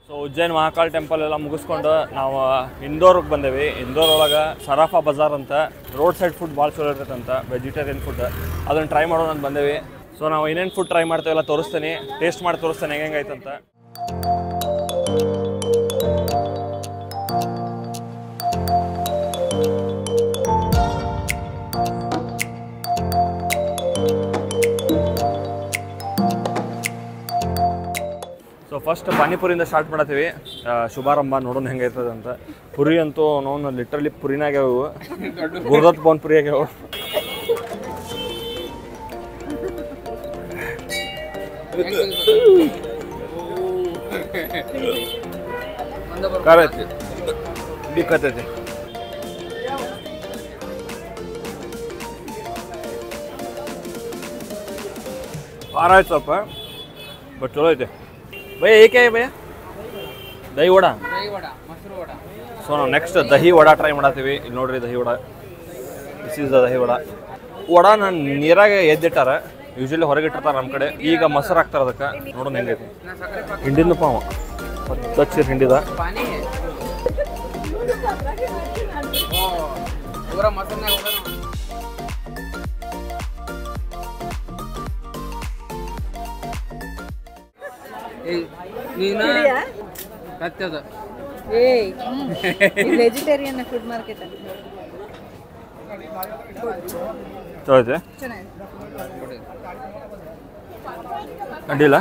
So Ujjain Mahakal temple ಎಲ್ಲ ಮುಗಿಸ್ಕೊಂಡು ನಾವು ಇಂದೋರ್ಗೆ ಬಂದೇವಿ. ಇಂದೋರ್ ಒಳಗೆ ಸರಾಫಾ ಬಜಾರ್ ಅಂತ ರೋಡ್ ಸೈಡ್ ಫುಡ್ ಭಾಳ ಚಲೋ ಇರ್ತೈತಂತ, ವೆಜಿಟೇರಿಯನ್ ಫುಡ್. ಅದನ್ನು ಟ್ರೈ ಮಾಡೋಣ ಅಂತ ಬಂದೇವಿ. ಸೊ ನಾವು ಏನೇನು ಫುಡ್ ಟ್ರೈ ಮಾಡ್ತೇವೆಲ್ಲ ತೋರಿಸ್ತೀನಿ, ಟೇಸ್ಟ್ ಮಾಡಿ ತೋರಿಸ್ತೇನೆ ಹೆಂಗೈತಂತ. ಸೊ ಫಸ್ಟ್ ಪಾನಿಪುರಿಯಿಂದ ಸ್ಟಾರ್ಟ್ ಮಾಡತ್ತೀವಿ. ಶುಭಾರಂಭ ನೋಡೋಣ ಹೆಂಗೈತದ ಅಂತ. ಪುರಿ ಅಂತೂ ನೋವು ಲಿಟ್ರಲಿ ಪುರಿನಾಗ್ಯಾವು, ಗುರುದತ್ ಪವನ್ ಪುರಿ ಆಗ್ಯಾವು. ಖಾರ ಐತಿ, ಬಿಕ್ಕತ್ತೈತಿ. ಖಾರ ಆಯ್ತು ಸ್ವಲ್ಪ, ಬಟ್ ಚಲೋ ಐತೆ. ಭಯ ಏಕೆ ಭಯ ದಹಿ ವಡ. ಸೊ ನಾವು ನೆಕ್ಸ್ಟ್ ದಹಿ ವಡ ಟ್ರೈ ಮಾಡತ್ತೀವಿ. ಇಲ್ಲಿ ನೋಡ್ರಿ dahi vada, this is the dahi vada. ವಡನ ನೀರಾಗ ಎದ್ದಿಟ್ಟಾರ, ಯೂಶಲಿ ಹೊರಗಿಟ್ಟಿರ್ತಾರೆ ನಮ್ಮ ಕಡೆ. ಈಗ ಮೊಸರು ಹಾಕ್ತಾರೆ ಅದಕ್ಕೆ. ನೋಡೋಣ ಹೆಂಗೈತಿ. ಹಿಂಡಿನ ಪಾವ ಹಚ್ಚಿ ಹಿಂಡಿದ ವೆಜಿಟೇರಿಯನ್ ಫುಡ್ ಮಾರ್ಕೆಟ್ ಅಡ್ಡಿಲ್ಲ.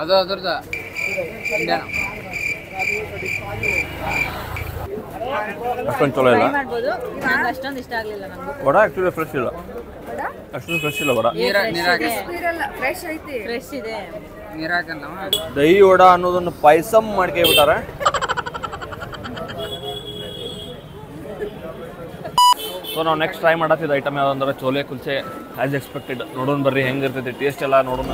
ಅದು ಅದ್ರದ ಅಷ್ಟೊಂದು ಚಲೋ ಇಲ್ಲ ಅಷ್ಟೊಂದು ಇಷ್ಟ ಆಗಲಿಲ್ಲ ನಮ್ಗೆ. ವಡ. ಆ್ಯಕ್ಚುಲಿ ಫ್ರೆಶ್ ಇಲ್ಲ, ಅಷ್ಟೊಂದು ಫ್ರೆಶ್ ಇಲ್ಲ ವಡ. ಫ್ರೆಶ್ ಇದೆ. ದಹಿ ವಡ ಅನ್ನೋದನ್ನು ಪಾಯಸಮ್ ಮಾಡ್ಕೊಂಡ್ಬಿಟ್ಟಾರೆ. ಸೊ ನಾವು ನೆಕ್ಸ್ಟ್ ಟ್ರೈ ಮಾಡತ್ತಿದ್ದ ಐಟಮ್ ಯಾವ್ದಂದ್ರೆ ಚೋಲೆ ಕುಲ್ಚೆ. As expected. ನೋಡೋಣ ಬರ್ರಿ ಹೆಂಗಿರ್ತೈತಿ ಟೇಸ್ಟ್ ಎಲ್ಲ ನೋಡೋಣ.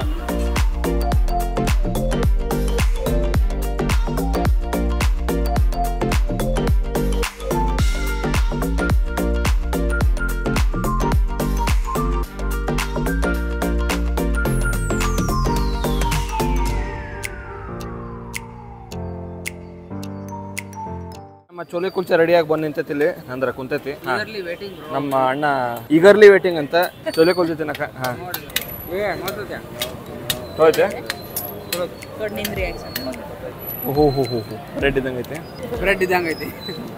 ಚೋಲೆ ಕುಲ್ಚೆ ರೆಡಿಯಾಗಿ ಬಂದು ನಿಂತೈತಿ ಇಲ್ಲಿ, ಅಂದ್ರೆ ಕುಂತೈತಿ. ನಮ್ಮ ಅಣ್ಣ ಈಗರ್ಲಿ ವೇಟಿಂಗ್ ಅಂತ ಚೋಲೆ ಕುಲ್ಚೆ ತಿನ್ನಕ. ಹಾಂ ಹೋಯ್ತೆ. ಓಹೋ ಹೋ ಹೋ ಹೋ ಬ್ರೆಡ್ ಇದ್ದಂಗೆ ಐತೆ. ಬ್ರೆಡ್ ಇದ್ದಂಗೆ ಐತಿ,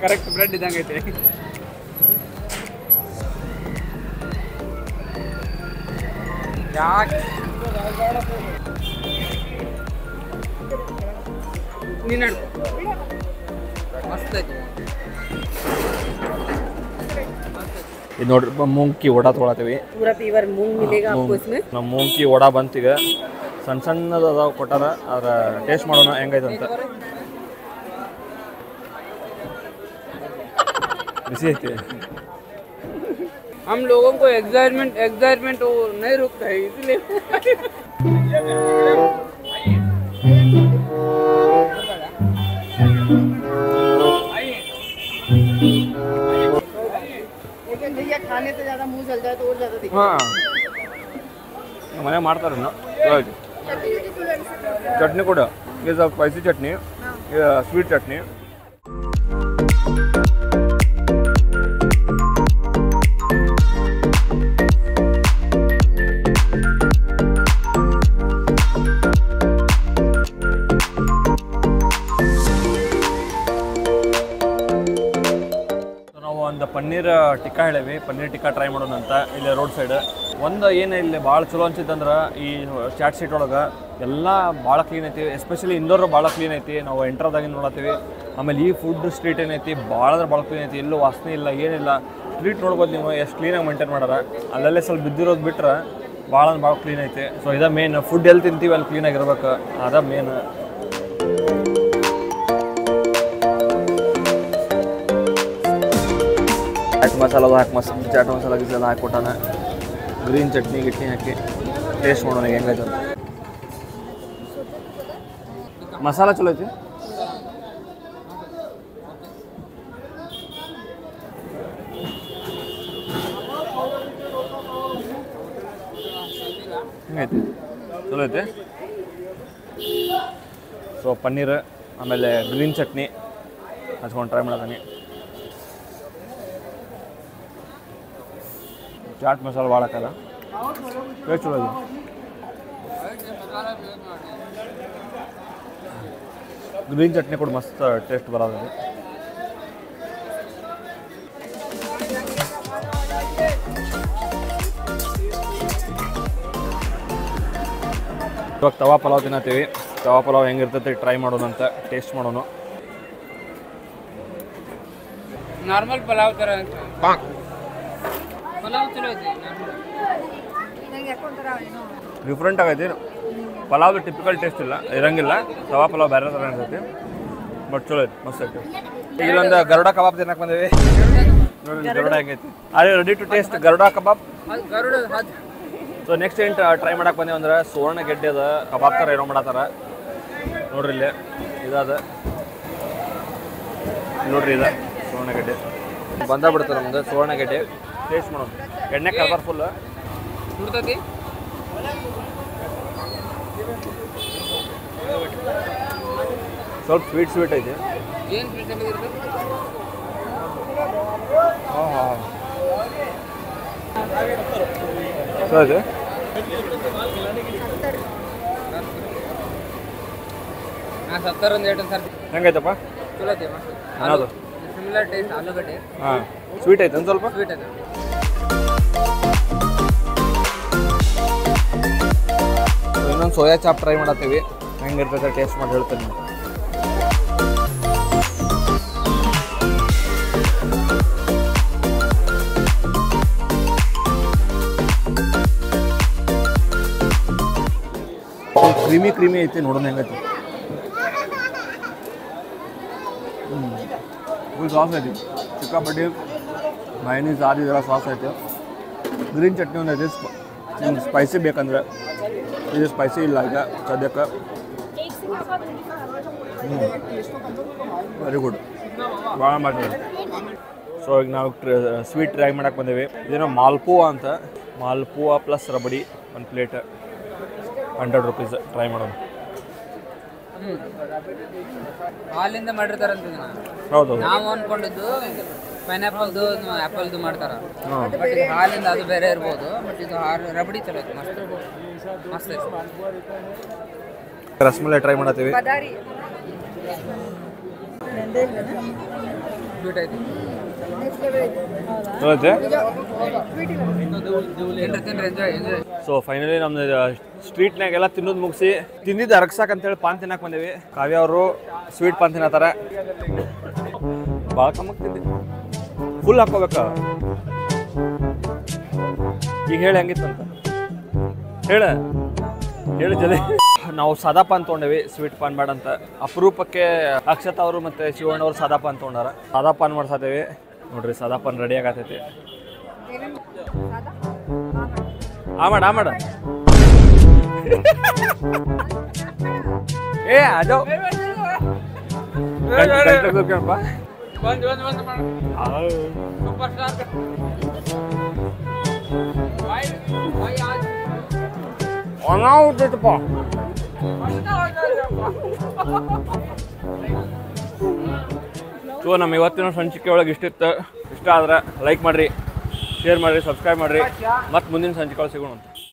ಕರೆಕ್ಟ್ ಬ್ರೆಡ್ ಇದ್ದಂಗೆ ಐತಿ. ಯಾಕೆ ನೀನು ಮಸ್ತ್ ಐತಿ. ಇದು ನೋಡ್ರಿ ಮೂಂಗ್ ಕಿ ವಡ ತೊಗೊಳತ್ತೀವಿ. ನಮ್ಮ ಮೂಂಗ್ ಕಿ ವಡ ಬಂತೀಗ. ಸಣ್ಣ ಸಣ್ಣದ ಅದಾವ ಕೊಟ್ಟಾರ, ಅದ್ರ ಟೇಸ್ಟ್ ಮಾಡೋಣ ಹೆಂಗೈತಂತ. बिजी है क्या? हम लोगों को एक्साइटमेंट वो नहीं रुकता है इसलिए भैया खाने से ज्यादा मुंह जल जाए तो और ज्यादा दिखता है। हाँ मैंने ಮಾಡ್ತಾರೆ ना चटनी ಕೂಡ ये सब स्पाइसी चटनी ये स्वीट चटनी ಪನ್ನೀರ್ ಟಿಕ್ಕಾ ಹೇಳೇವಿ ಪನ್ನೀರ್ ಟಿಕ್ಕಾ ಟ್ರೈ ಮಾಡೋಣ ಅಂತ ಇಲ್ಲಿ ರೋಡ್ ಸೈಡ್ ಒಂದು ಏನು ಇಲ್ಲಿ ಭಾಳ ಚಲೋ ಅನ್ಸಿತ್ತಂದ್ರೆ ಈ ಚಾಟ್ ಸ್ಟ್ರೀಟ್ ಒಳಗೆ ಎಲ್ಲ ಭಾಳ ಕ್ಲೀನ್ ಐತಿ ಎಸ್ಪೆಷಲಿ ಇಂದೋರು ಭಾಳ ಕ್ಲೀನ್ ಐತಿ ನಾವು ಎಂಟ್ರದಾಗಿಂದ ನೋಡತ್ತೀವಿ ಆಮೇಲೆ ಈ ಫುಡ್ ಸ್ಟ್ರೀಟ್ ಏನೈತಿ ಭಾಳ ಅಂದ್ರೆ ಭಾಳ ಕ್ಲೀನ್ ಐತಿ ಎಲ್ಲೂ ವಾಸನೆ ಇಲ್ಲ ಏನಿಲ್ಲ ಸ್ಟ್ರೀಟ್ ನೋಡ್ಬೋದು ನೀವು ಎಷ್ಟು ಕ್ಲೀನಾಗಿ ಮೇಂಟೈನ್ ಮಾಡಾರ ಅಲ್ಲಲ್ಲೇ ಸ್ವಲ್ಪ ಬಿದ್ದಿರೋದು ಬಿಟ್ರೆ ಭಾಳ ಅಂದ್ರೆ ಭಾಳ ಕ್ಲೀನ್ ಐತಿ ಸೊ ಇದೇ ಮೇನ್ ಫುಡ್ ಎಲ್ಲಿ ತಿಂತೀವಿ ಅಲ್ಲಿ ಕ್ಲೀನಾಗಿರ್ಬೇಕು ಅದೇ ಮೇನ್ ಚಾಟ್ ಮಸಾಲ ಹಾಕಿ ಚಾಟ್ ಮಸಾಲ ಗಿಸಾಲ ಹಾಕಿ ಕೊಟ್ಟಾನ ಗ್ರೀನ್ ಚಟ್ನಿ ಗಿಟ್ನಿ ಹಾಕಿ ಟೇಸ್ಟ್ ಮಾಡೋಣ ಹೆಂಗೈತೆ ಅಂತ ಮಸಾಲ ಚಲೋ ಐತಿ ಹೆಂಗೈತಿ ಚಲೋ ಐತಿ ಸೊ ಪನ್ನೀರ್ ಆಮೇಲೆ ಗ್ರೀನ್ ಚಟ್ನಿ ಹಚ್ಕೊಂಡು ಟ್ರೈ ಮಾಡೋದೀನಿ. ಚಾಟ್ ಮಸಾಲ ಭಾಳ ಹಾಕಲ್ಲ, ಟೇಸ್ಟ್ ಚಲೋ ಇದೆ. ಗ್ರೀನ್ ಚಟ್ನಿ ಕೂಡ ಮಸ್ತ್ ಟೇಸ್ಟ್ ಬರೋದು. ಇವಾಗ ತವಾ ಪಲಾವ್ ತಿನ್ನತ್ತೀವಿ. ತವಾ ಪಲಾವ್ ಹೆಂಗಿರ್ತೈತೆ ಟ್ರೈ ಮಾಡೋಣ ಅಂತ ಟೇಸ್ಟ್ ಮಾಡೋಣ. ನಾರ್ಮಲ್ ಪಲಾವ್ ಥರ ಪಲಾವ್ ಚಲೋ ಐತಿ. ಡಿಫ್ರೆಂಟ್ ಆಗೈತಿ. ಪಲಾವ್ದು ಟಿಪಿಕಲ್ ಟೇಸ್ಟ್ ಇರಂಗಿಲ್ಲ. ತವಾ ಪಲಾವ್ ಬೇರೆ ಥರ ಅನ್ಸೈತಿ, ಬಟ್ ಚಲೋ ಐತಿ, ಮಸ್ತ್ ಐತಿ. ಈಗ ಇಲ್ಲೊಂದು ಗರುಡ ಕಬಾಬ್ ತಿನ್ನಕ್ಕೆ ಬಂದೇವಿ. ನೋಡಿ ಗರುಡ ಹೆಂಗೈತಿ. Are ready to taste Garuda kebab? So next ಏನು ಟ್ರೈ ಮಾಡಕ್ಕೆ ಬಂದೇವು ಅಂದ್ರೆ ಸುವರ್ಣಗೆಡ್ಡೆ ಅದ ಕಬಾಬ್ ಥರ ಏನೋ ಮಾಡತ್ತಾರ ನೋಡ್ರಿ. ಇಲ್ಲೇ ಇದಾದ ನೋಡ್ರಿ, ಇದು ಸುವರ್ಣಗೆಡ್ಡೆ ಬಿಡ್ತಾರೆ ನಮ್ದು. ಸುವರ್ಣಗೆಡ್ಡೆ ಟೇಸ್ಟ್ ಮಾಡೋದು. ಎಣ್ಣೆ ಕಲರ್ಫುಲ್ ಹುಡ್ತೈತಿ. ಸ್ವಲ್ಪ ಸ್ವೀಟ್ ಐತಿ. ಏನು ಸ್ವೀಟ್ ಇರ್ತದೆ? ಸರಿ ಹಾಂ 70 ಒಂದು ಏಟು ಸರ್. ಹೆಂಗೈತಪ್ಪ? ಚಲೋ ಐತಿ. ಅನ್ನೋದು ಸಿಮಿಲರ್ ಟೇಸ್ಟ್ ಆಲೂಗಡ್ಡೆ. ಹಾಂ ಸ್ವೀಟ್ ಐತೆ ಒಂದು ಸ್ವಲ್ಪ. ಸ್ವೀಟ್ ಐತೆ. ಇನ್ನೊಂದು ಸೋಯಾ ಚಾಪ್ ಟ್ರೈ ಮಾಡತ್ತೀವಿ. ಹೆಂಗಿರ್ತೈತೆ ಟೇಸ್ಟ್ ಮಾಡಿ ಹೇಳ್ತೇನೆ. ಕ್ರೀಮಿ ಐತಿ, ನೋಡೋಣ ಹೆಂಗೈತಿ. ಫುಲ್ ಸಾಸ್ ಐತಿ, ಚಿಕ್ಕಾಪಟ್ಟಿ ಮೈನೀಸ್ ಆದ ಇದೆಲ್ಲ ಸಾಸ್ ಐತಿ. ಗ್ರೀನ್ ಚಟ್ನಿ ಒಂದು ಐತಿ. ನಿಮ್ಗೆ ಸ್ಪೈಸಿ ಬೇಕಂದ್ರೆ ಇದು ಸ್ಪೈಸಿ ಇಲ್ಲ ಈಗ ಸದ್ಯಕ್ಕೆ. ವೆರಿ ಗುಡ್, ಭಾಳ ಮಾಡ್ತೀವಿ. ಸೊ ಈಗ ನಾವು ಸ್ವೀಟ್ ಟ್ರೈ ಮಾಡಕ್ಕೆ ಬಂದೇವಿ. ಇದೇನೋ ಮಾಲ್ಪುವಾ ಅಂತ. ಮಾಲ್ಪುವಾ ಪ್ಲಸ್ ರಬಡಿ ಒಂದು ಪ್ಲೇಟ್ 100 ರೂಪೀಸ್. ಟ್ರೈ ಮಾಡೋಣ. ಹಾಲಿಂದ ಮಾಡಿರ್ತಾರಂತ. ಹೌದು, ನಾವು ಅಂದ್ಕೊಂಡಿದ್ದು ಪೈನಾಪಲ್ದು ಆ್ಯಪಲ್ದು ಮಾಡ್ತಾರ. ಬಟ್ ಇದು ಹಾಲಿಂದ ಅದು ಬೇರೆ ಇರ್ಬೋದು. ಬಟ್ ಇದು ರಬಡಿ ಚಲೋ ಐತಿ, ಮಸ್ತ್ ಐತಿ. ರಸಮಲೈ ಟ್ರೈ ಮಾಡತ್ತೀವಿ. ಸ್ವೀಟ್ ಐತಿ. ಸೊ ಫೈನಲಿ ನಮ್ದು ಸ್ಟ್ರೀಟ್ನಾಗೆಲ್ಲ ತಿನ್ನೋದು ಮುಗಿಸಿ ತಿಂದಿದ್ದು ಅರಗ್ಸಾಕಂತೇಳಿ ಪಾನ್ ತಿನ್ನಕ್ಕೆ ಬಂದೇವಿ. ಕಾವ್ಯ ಅವರು ಸ್ವೀಟ್ ಪಾನ್ ತಿನ್ನತ್ತಾರ. ಭಾಳ ಕಮ್ಮಕ್ಕೆ ತಿಂದಿ, ಫುಲ್ ಹಾಕೋಬೇಕ. ಈಗ ಹೇಳಿ ಹೆಂಗಿತ್ತಂತ ಹೇಳಿ ಜಲ್ದಿ. ನಾವು ಸಾದಾ ಪಾನ್ ತೊಗೊಂಡೇವಿ, ಸ್ವೀಟ್ ಪಾನ್ ಬೇಡ ಅಂತ. ಅಪರೂಪಕ್ಕೆ ಅಕ್ಷತಾ ಅವರು ಮತ್ತು ಶಿವಣ್ಣ ಅವರು ಸಾದಾ ಪಾನ್ ತೊಗೊಂಡಾರ. ಸಾದಾ ಪಾನ್ ಮಾಡ್ಸತ್ತೇವಿ ನೋಡ್ರಿ. ಸಾದಾ ಪಾನ್ ರೆಡಿ ಆಗತೈತಿ. ಆಮಾಡ ಏ ಅದು ಅನಾಹುತೈತಪ್ಪ. ಸೊ ನಮ್ಮ ಇವತ್ತಿನ ಸಂಚಿಕೆ ಒಳಗೆ ಇಷ್ಟ ಆದ್ರೆ ಲೈಕ್ ಮಾಡಿರಿ, ಶೇರ್ ಮಾಡಿರಿ, ಸಬ್ಸ್ಕ್ರೈಬ್ ಮಾಡಿರಿ. ಮತ್ತು ಮುಂದಿನ ಸಂಚಿಕೆ ಒಳಗೆ ಸಿಗೋಣ.